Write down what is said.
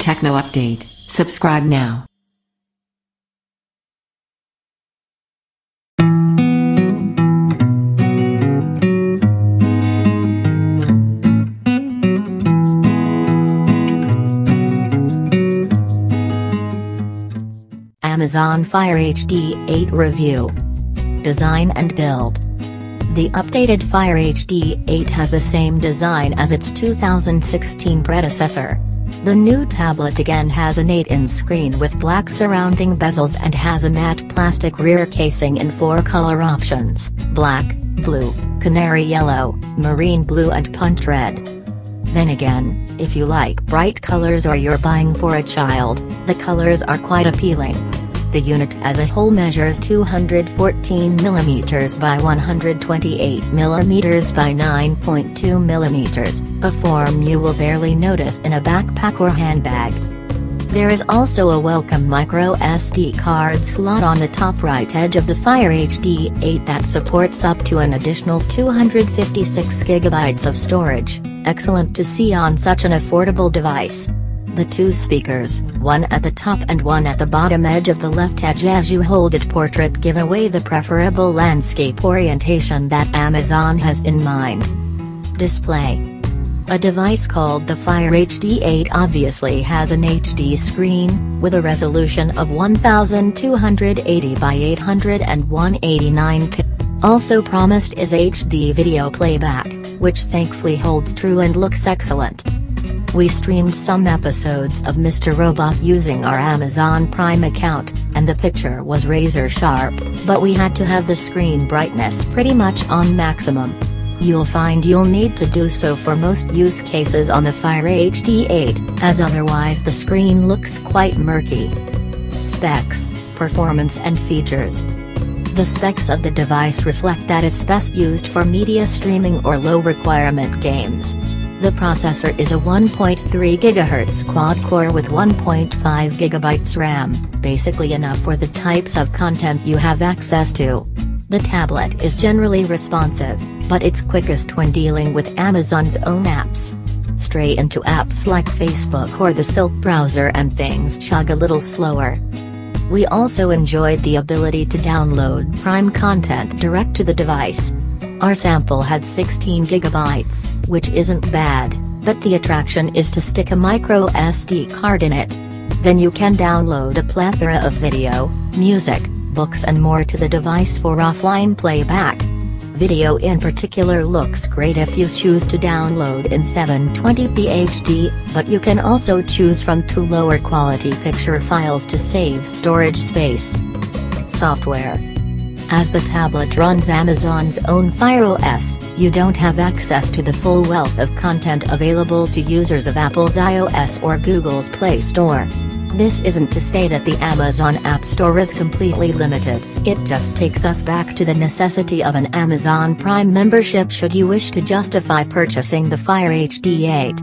Techno update. Subscribe now. Amazon Fire HD 8 Review. Design and build. The updated Fire HD 8 has the same design as its 2016 predecessor. The new tablet again has an 8-inch screen with black surrounding bezels and has a matte plastic rear casing in 4 color options: black, blue, canary yellow, marine blue and punch red. Then again, if you like bright colors or you're buying for a child, the colors are quite appealing. The unit as a whole measures 214mm by 128mm by 9.2mm, a form you will barely notice in a backpack or handbag. There is also a welcome micro SD card slot on the top right edge of the Fire HD 8 that supports up to an additional 256GB of storage, excellent to see on such an affordable device. The 2 speakers, one at the top and one at the bottom edge of the left edge as you hold it portrait, give away the preferable landscape orientation that Amazon has in mind. Display. A device called the Fire HD 8 obviously has an HD screen, with a resolution of 1280 by 800 and 189 pixels. Also promised is HD video playback, which thankfully holds true and looks excellent. We streamed some episodes of Mr. Robot using our Amazon Prime account, and the picture was razor sharp, but we had to have the screen brightness pretty much on maximum. You'll find you'll need to do so for most use cases on the Fire HD 8, as otherwise the screen looks quite murky. Specs, performance and features. The specs of the device reflect that it's best used for media streaming or low-requirement games. The processor is a 1.3 GHz quad-core with 1.5 GB RAM, basically enough for the types of content you have access to. The tablet is generally responsive, but it's quickest when dealing with Amazon's own apps. Stray into apps like Facebook or the Silk browser and things chug a little slower. We also enjoyed the ability to download Prime content direct to the device. Our sample had 16 GB, which isn't bad, but the attraction is to stick a micro SD card in it. Then you can download a plethora of video, music, books and more to the device for offline playback. Video in particular looks great if you choose to download in 720p HD, but you can also choose from 2 lower quality picture files to save storage space. Software. As the tablet runs Amazon's own Fire OS, you don't have access to the full wealth of content available to users of Apple's iOS or Google's Play Store. This isn't to say that the Amazon App Store is completely limited, it just takes us back to the necessity of an Amazon Prime membership should you wish to justify purchasing the Fire HD 8.